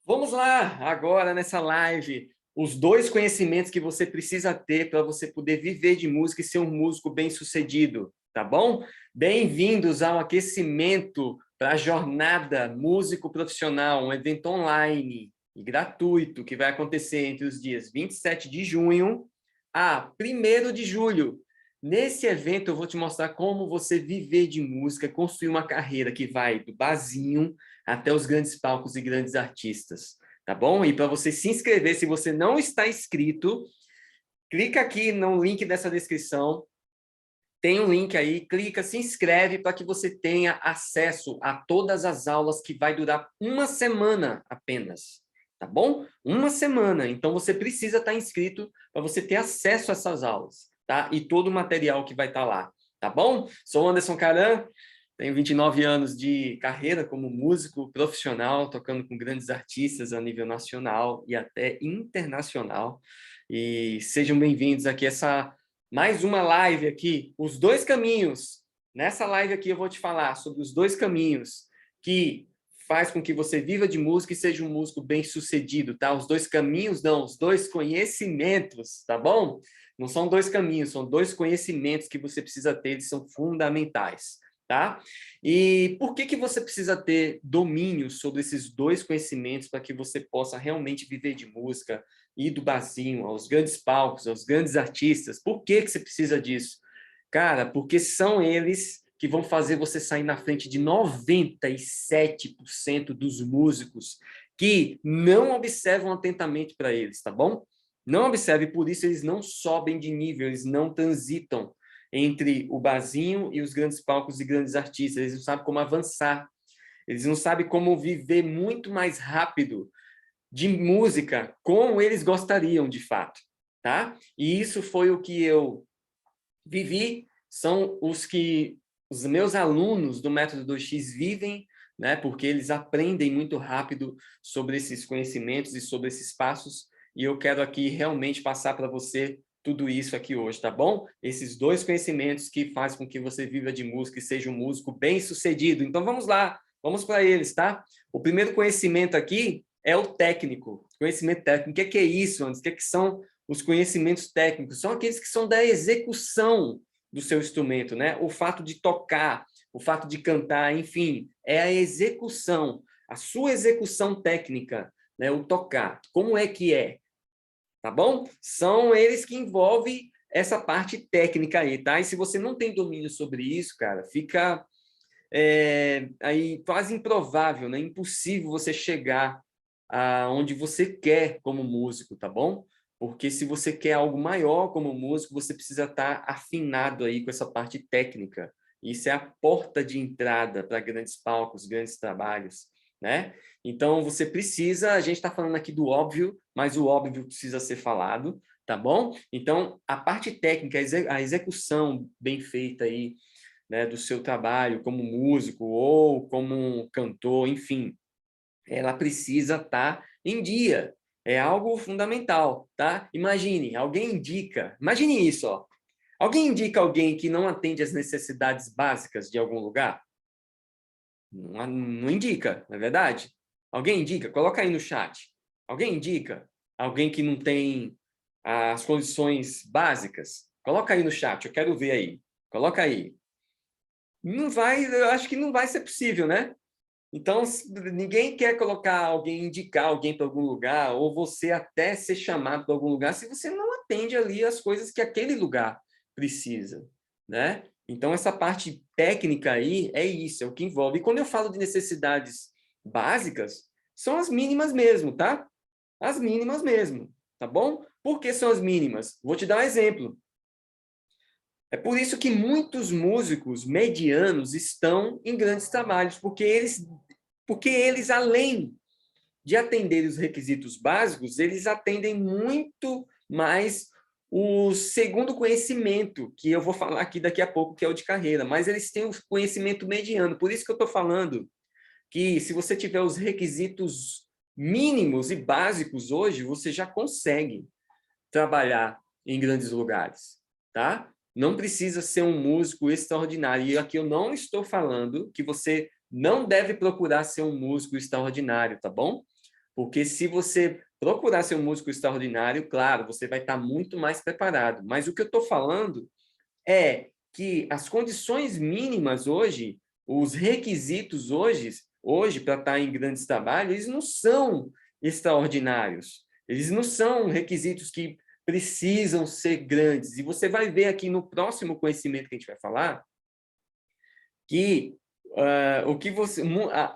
Vamos lá, agora nessa live, os dois conhecimentos que você precisa ter para você poder viver de música e ser um músico bem-sucedido, tá bom? Bem-vindos ao aquecimento para a jornada músico profissional, um evento online e gratuito que vai acontecer entre os dias 27 de junho a 1º de julho. Nesse evento eu vou te mostrar como você viver de música, construir uma carreira que vai do barzinho até os grandes palcos e grandes artistas, tá bom? E para você se inscrever, se você não está inscrito, clica aqui no link dessa descrição, tem um link aí, clica, se inscreve para que você tenha acesso a todas as aulas que vai durar uma semana apenas, tá bom? Uma semana, então você precisa estar inscrito para você ter acesso a essas aulas, tá? E todo o material que vai estar lá, tá bom? Sou Anderson Caran, tenho 29 anos de carreira como músico profissional, tocando com grandes artistas a nível nacional e até internacional. E sejam bem-vindos aqui a mais uma live aqui, os dois caminhos. Nessa live aqui eu vou te falar sobre os dois caminhos que faz com que você viva de música e seja um músico bem-sucedido, tá? Os dois caminhos não, os dois conhecimentos, tá bom? Não são dois caminhos, são dois conhecimentos que você precisa ter, eles são fundamentais, tá? E por que você precisa ter domínio sobre esses dois conhecimentos para que você possa realmente viver de música, ir do barzinho aos grandes palcos, aos grandes artistas? Por que você precisa disso? Cara, porque são eles que vão fazer você sair na frente de 97% dos músicos que não observam atentamente para eles, tá bom? Não observe, por isso eles não sobem de nível, eles não transitam entre o barzinho e os grandes palcos e grandes artistas, eles não sabem como avançar, eles não sabem como viver muito mais rápido de música como eles gostariam de fato, tá? E isso foi o que eu vivi, são os meus alunos do Método 2X vivem, né? Porque eles aprendem muito rápido sobre esses conhecimentos e sobre esses passos, e eu quero aqui realmente passar para você tudo isso aqui hoje, tá bom? Esses dois conhecimentos que fazem com que você viva de música e seja um músico bem-sucedido. Então vamos lá, vamos para eles, tá? O primeiro conhecimento aqui é o técnico, conhecimento técnico. O que é isso, Anderson? O que são os conhecimentos técnicos? São aqueles que são da execução do seu instrumento, né? O fato de tocar, o fato de cantar, enfim, é a execução, a sua execução técnica, né? O tocar. Como é que é? Tá bom? São eles que envolvem essa parte técnica aí, tá? E se você não tem domínio sobre isso, cara, fica aí quase improvável, né? Impossível você chegar aonde você quer como músico, tá bom? Porque se você quer algo maior como músico, você precisa estar afinado aí com essa parte técnica. Isso é a porta de entrada para grandes palcos, grandes trabalhos, né? Então, você precisa, a gente está falando aqui do óbvio, mas o óbvio precisa ser falado, tá bom? Então, a parte técnica, a execução bem feita aí, né, do seu trabalho como músico ou como cantor, enfim, ela precisa estar em dia. É algo fundamental, tá? Imagine isso, ó. Alguém indica alguém que não atende às necessidades básicas de algum lugar? Não, não indica, não é verdade? Alguém indica? Coloca aí no chat. Alguém indica alguém que não tem as condições básicas? Coloca aí no chat, eu quero ver aí. Coloca aí. Não vai, eu acho que não vai ser possível, né? Então, ninguém quer colocar alguém, indicar alguém para algum lugar, ou você até ser chamado para algum lugar, se você não atende ali as coisas que aquele lugar precisa, né? Então, essa parte técnica aí é isso, é o que envolve. E quando eu falo de necessidades básicas, são as mínimas mesmo, tá? As mínimas mesmo, tá bom? Por que são as mínimas? Vou te dar um exemplo. É por isso que muitos músicos medianos estão em grandes trabalhos, porque eles, além de atender os requisitos básicos, eles atendem muito mais o segundo conhecimento, que eu vou falar aqui daqui a pouco, que é o de carreira, mas eles têm o conhecimento mediano. Por isso que eu estou falando que se você tiver os requisitos mínimos e básicos hoje, você já consegue trabalhar em grandes lugares, tá? Não precisa ser um músico extraordinário. E aqui eu não estou falando que você não deve procurar ser um músico extraordinário, tá bom? Porque se você procurar ser um músico extraordinário, claro, você vai estar muito mais preparado. Mas o que eu estou falando é que as condições mínimas hoje, os requisitos hoje para estar em grandes trabalhos, eles não são extraordinários. Eles não são requisitos que precisam ser grandes. E você vai ver aqui no próximo conhecimento que a gente vai falar, que o que você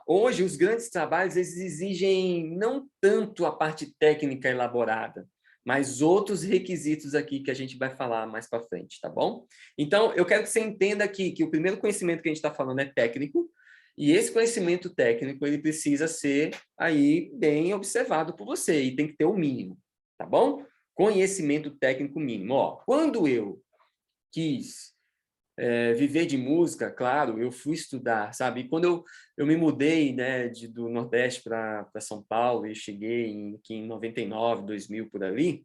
hoje os grandes trabalhos eles exigem não tanto a parte técnica elaborada, mas outros requisitos aqui que a gente vai falar mais para frente, tá bom? Então, eu quero que você entenda aqui que o primeiro conhecimento que a gente está falando é técnico, e esse conhecimento técnico ele precisa ser aí bem observado por você, e tem que ter o mínimo, tá bom? Conhecimento técnico mínimo. Ó, quando eu quis viver de música, claro, eu fui estudar, sabe? E quando eu me mudei, né, do Nordeste para São Paulo e cheguei aqui em 99, 2000, por ali,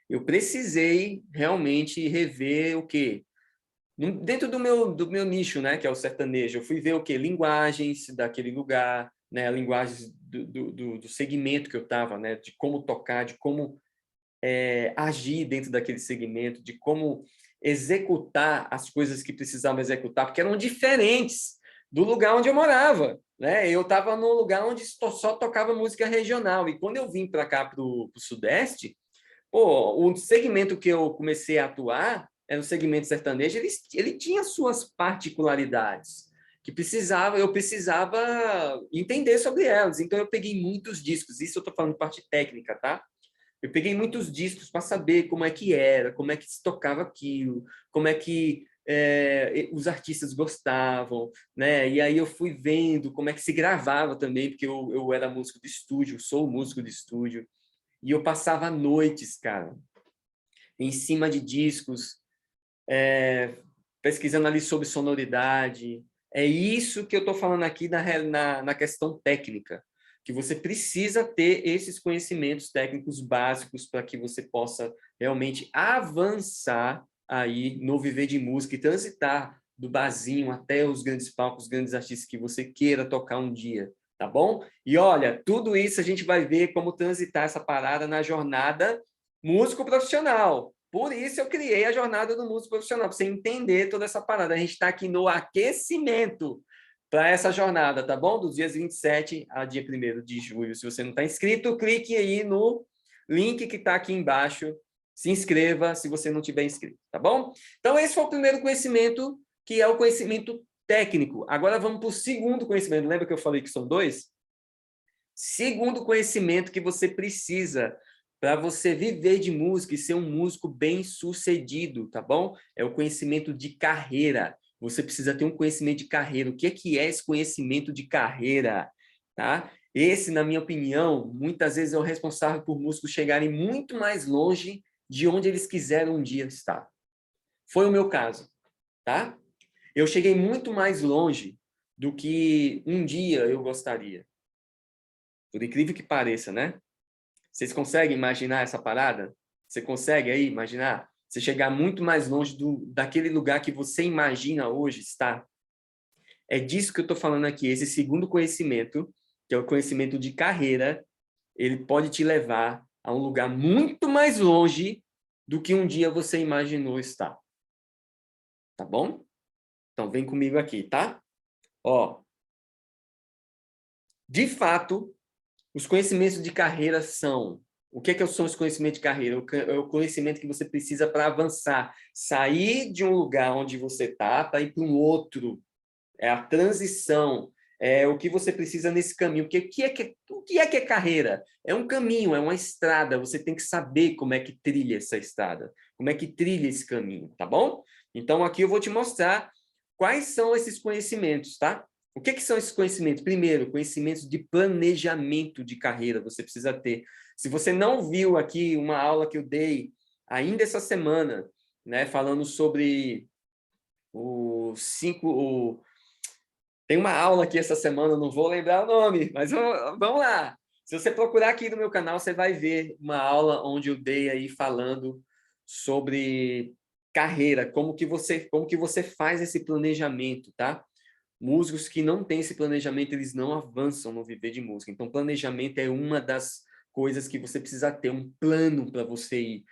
eu precisei realmente rever o quê? Dentro do meu nicho, né, que é o sertanejo, eu fui ver o quê? Linguagens daquele lugar, né, linguagens do segmento que eu estava, né, de como tocar, de como agir dentro daquele segmento, de como executar as coisas que precisavam executar, porque eram diferentes do lugar onde eu morava, né? Eu estava num lugar onde só tocava música regional, e quando eu vim para cá, para o Sudeste, pô, o segmento que eu comecei a atuar era o segmento sertanejo, ele tinha suas particularidades, que eu precisava entender sobre elas, então eu peguei muitos discos, isso eu estou falando de parte técnica, tá? Eu peguei muitos discos para saber como é que era, como é que se tocava aquilo, como é que os artistas gostavam, né? E aí eu fui vendo como é que se gravava também, porque eu era músico de estúdio, sou músico de estúdio, e eu passava noites, cara, em cima de discos, pesquisando ali sobre sonoridade. É isso que eu estou falando aqui na questão técnica, que você precisa ter esses conhecimentos técnicos básicos para que você possa realmente avançar aí no viver de música e transitar do barzinho até os grandes palcos, os grandes artistas que você queira tocar um dia, tá bom? E olha, tudo isso a gente vai ver como transitar essa parada na jornada músico profissional. Por isso eu criei a jornada do músico profissional, para você entender toda essa parada. A gente está aqui no aquecimento para essa jornada, tá bom? Dos dias 27 a dia 1º de julho. Se você não está inscrito, clique aí no link que está aqui embaixo. Se inscreva se você não tiver inscrito, tá bom? Então, esse foi o primeiro conhecimento, que é o conhecimento técnico. Agora vamos para o segundo conhecimento. Lembra que eu falei que são dois? Segundo conhecimento que você precisa para você viver de música e ser um músico bem-sucedido, tá bom? É o conhecimento de carreira. Você precisa ter um conhecimento de carreira. O que é esse conhecimento de carreira? Tá? Esse, na minha opinião, muitas vezes é o responsável por músicos chegarem muito mais longe de onde eles quiseram um dia estar. Foi o meu caso, tá? Eu cheguei muito mais longe do que um dia eu gostaria. Por incrível que pareça, né? Vocês conseguem imaginar essa parada? Você consegue aí imaginar? Você chegar muito mais longe daquele lugar que você imagina hoje estar? É disso que eu estou falando aqui. Esse segundo conhecimento, que é o conhecimento de carreira, ele pode te levar a um lugar muito mais longe do que um dia você imaginou estar. Tá bom? Então, vem comigo aqui, tá? Ó, de fato, os conhecimentos de carreira são... O que são os conhecimentos de carreira? É o conhecimento que você precisa para avançar. Sair de um lugar onde você está para ir para um outro. É a transição. É o que você precisa nesse caminho. Porque o que é carreira? É um caminho, é uma estrada. Você tem que saber como é que trilha essa estrada. Como é que trilha esse caminho, tá bom? Então, aqui eu vou te mostrar quais são esses conhecimentos, tá? O que são esses conhecimentos? Primeiro, conhecimentos de planejamento de carreira você precisa ter. Se você não viu aqui uma aula que eu dei ainda essa semana, né, falando sobre tem uma aula aqui essa semana, não vou lembrar o nome, mas vamos lá. Se você procurar aqui no meu canal, você vai ver uma aula onde eu dei aí falando sobre carreira, como que você faz esse planejamento, tá? Músicos que não têm esse planejamento, eles não avançam no viver de música. Então, planejamento é uma das coisas que você precisa ter, um plano para você ir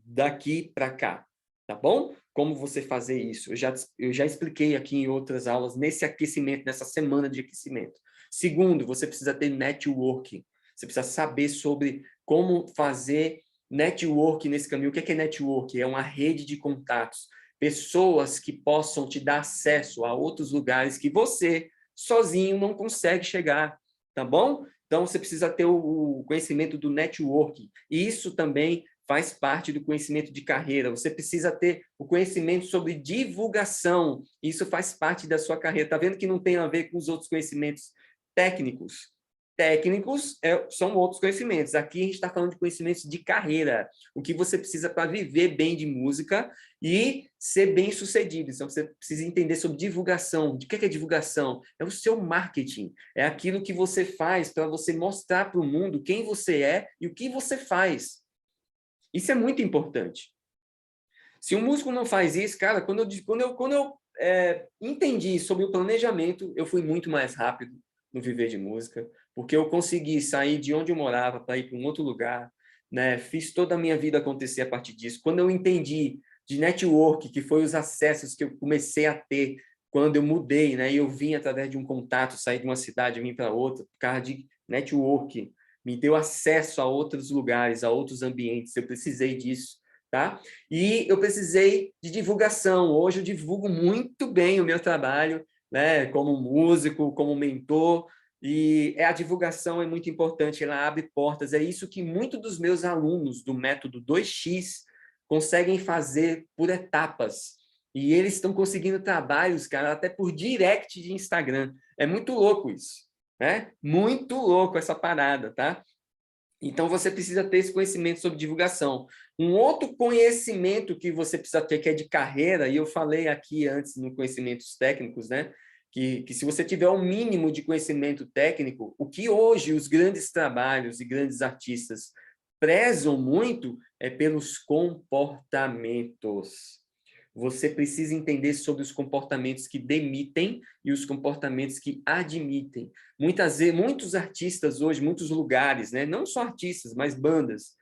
daqui para cá, tá bom? Como você fazer isso? Eu já expliquei aqui em outras aulas, nesse aquecimento, nessa semana de aquecimento. Segundo, você precisa ter networking. Você precisa saber sobre como fazer network nesse caminho. O que é network? É uma rede de contatos. Pessoas que possam te dar acesso a outros lugares que você, sozinho, não consegue chegar, tá bom? Então, você precisa ter o conhecimento do networking. E isso também faz parte do conhecimento de carreira. Você precisa ter o conhecimento sobre divulgação. Isso faz parte da sua carreira. Está vendo que não tem a ver com os outros conhecimentos técnicos? Técnicos são outros conhecimentos. Aqui a gente está falando de conhecimentos de carreira. O que você precisa para viver bem de música e ser bem-sucedido. Então, você precisa entender sobre divulgação. De que é divulgação? É o seu marketing. É aquilo que você faz para você mostrar para o mundo quem você é e o que você faz. Isso é muito importante. Se um músico não faz isso, cara, quando eu entendi sobre o planejamento, eu fui muito mais rápido no viver de música, porque eu consegui sair de onde eu morava para ir para um outro lugar, né? Fiz toda a minha vida acontecer a partir disso. Quando eu entendi de network, que foi os acessos que eu comecei a ter quando eu mudei, né? E eu vim através de um contato, sair de uma cidade e vim para outra, por causa de network, me deu acesso a outros lugares, a outros ambientes. Eu precisei disso, tá? E eu precisei de divulgação. Hoje eu divulgo muito bem o meu trabalho, né? Como músico, como mentor. E a divulgação é muito importante, ela abre portas. É isso que muitos dos meus alunos do método 2x conseguem fazer por etapas. E eles estão conseguindo trabalhos, cara, até por direct de Instagram. É muito louco isso, né? Muito louco essa parada, tá? Então, você precisa ter esse conhecimento sobre divulgação. Um outro conhecimento que você precisa ter, que é de carreira, e eu falei aqui antes no conhecimentos técnicos, né? Que se você tiver um mínimo de conhecimento técnico, o que hoje os grandes trabalhos e grandes artistas prezam muito é pelos comportamentos. Você precisa entender sobre os comportamentos que demitem e os comportamentos que admitem. Muitas vezes, muitos artistas hoje, muitos lugares, né? Não só artistas, mas bandas,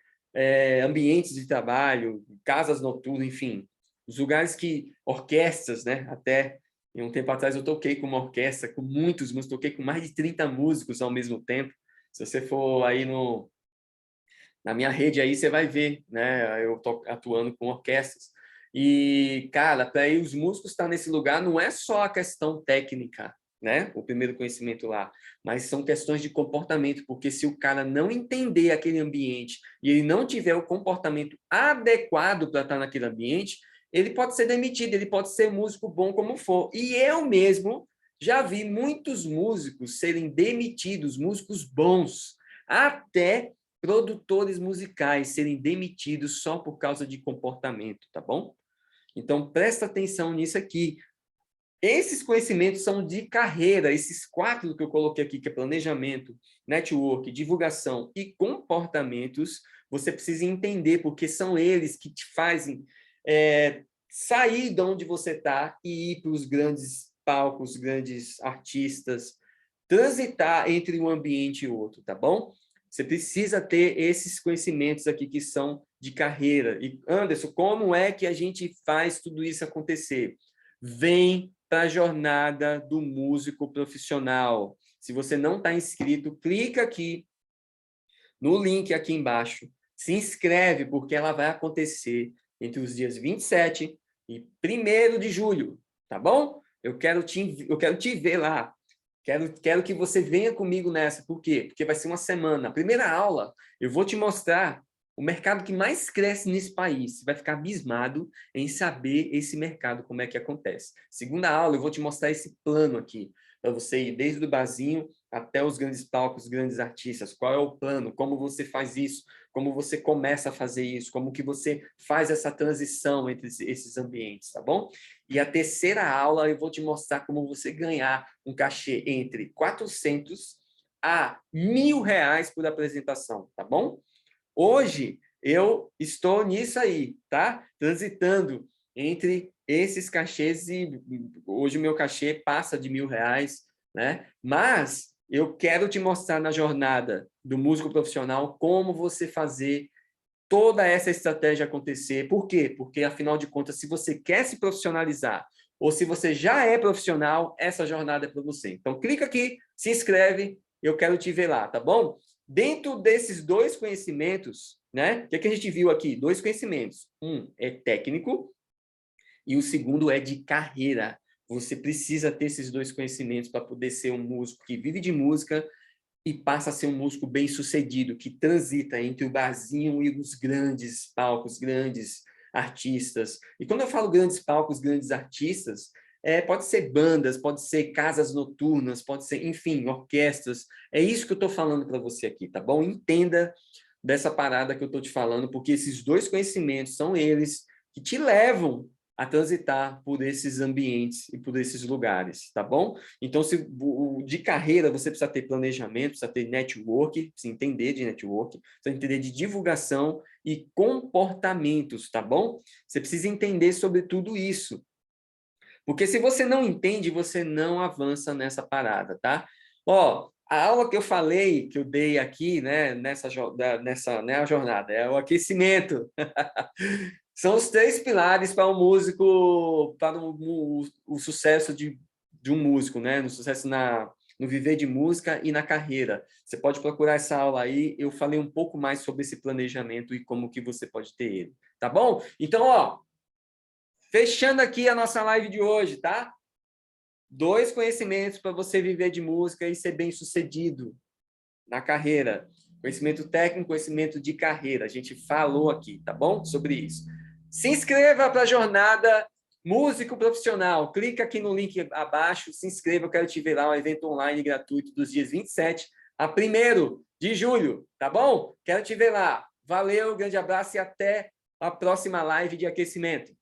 ambientes de trabalho, casas noturnas, enfim, os lugares que orquestras, né? Até um tempo atrás eu toquei com uma orquestra, com muitos músicos, toquei com mais de 30 músicos ao mesmo tempo. Se você for aí na minha rede aí, você vai ver, né? Eu tô atuando com orquestras. E, cara, para os músicos estar nesse lugar não é só a questão técnica, né? O primeiro conhecimento lá, mas são questões de comportamento, porque se o cara não entender aquele ambiente e ele não tiver o comportamento adequado para estar naquele ambiente, ele pode ser demitido, ele pode ser músico bom como for. E eu mesmo já vi muitos músicos serem demitidos, músicos bons, até produtores musicais serem demitidos só por causa de comportamento, tá bom? Então, presta atenção nisso aqui. Esses conhecimentos são de carreira, esses 4 que eu coloquei aqui, que é planejamento, network, divulgação e comportamentos, você precisa entender, porque são eles que te fazem sair de onde você está e ir para os grandes palcos, grandes artistas, transitar entre um ambiente e outro, tá bom? Você precisa ter esses conhecimentos aqui que são de carreira. E, Anderson, como é que a gente faz tudo isso acontecer? Vem para a jornada do músico profissional. Se você não está inscrito, clica aqui no link aqui embaixo. Se inscreve, porque ela vai acontecer entre os dias 27 e 1º de julho, tá bom? Eu quero te ver lá. Quero que você venha comigo nessa. Por quê? Porque vai ser uma semana. A primeira aula, eu vou te mostrar o mercado que mais cresce nesse país. Você vai ficar abismado em saber esse mercado, como é que acontece. Segunda aula, eu vou te mostrar esse plano aqui, para você ir desde o barzinho até os grandes palcos, os grandes artistas. Qual é o plano? Como você faz isso? Como você começa a fazer isso? Como que você faz essa transição entre esses ambientes, tá bom? E a terceira aula eu vou te mostrar como você ganhar um cachê entre 400 a R$ 1.000 por apresentação, tá bom? Hoje eu estou nisso aí, tá? Transitando entre esses cachês e hoje o meu cachê passa de R$1.000, né? Mas eu quero te mostrar na jornada do músico profissional como você fazer toda essa estratégia acontecer. Por quê? Porque, afinal de contas, se você quer se profissionalizar ou se você já é profissional, essa jornada é para você. Então, clica aqui, se inscreve, eu quero te ver lá, tá bom? Dentro desses dois conhecimentos, né? O que a gente viu aqui? Dois conhecimentos. Um é técnico e o segundo é de carreira. Você precisa ter esses dois conhecimentos para poder ser um músico que vive de música e passa a ser um músico bem-sucedido, que transita entre o barzinho e os grandes palcos, grandes artistas. E quando eu falo grandes palcos, grandes artistas, pode ser bandas, pode ser casas noturnas, pode ser, enfim, orquestras. É isso que eu estou falando para você aqui, tá bom? Entenda dessa parada que eu estou te falando, porque esses dois conhecimentos são eles que te levam a transitar por esses ambientes e por esses lugares, tá bom? Então, de carreira, você precisa ter planejamento, precisa ter network, precisa entender de network, precisa entender de divulgação e comportamentos, tá bom? Você precisa entender sobre tudo isso. Porque se você não entende, você não avança nessa parada, tá? Ó, a aula que eu falei, que eu dei aqui, né, nessa né, a jornada, é o aquecimento. São os 3 pilares para um músico, para o sucesso de um músico, né? No sucesso no viver de música e na carreira. Você pode procurar essa aula aí, eu falei um pouco mais sobre esse planejamento e como que você pode ter ele, tá bom? Então, ó, fechando aqui a nossa live de hoje, tá? 2 conhecimentos para você viver de música e ser bem-sucedido na carreira. Conhecimento técnico, conhecimento de carreira. A gente falou aqui, tá bom? Sobre isso. Se inscreva para a jornada Músico Profissional. Clica aqui no link abaixo, se inscreva, eu quero te ver lá, um evento online gratuito dos dias 27 a 1º de julho, tá bom? Quero te ver lá. Valeu, grande abraço e até a próxima live de aquecimento.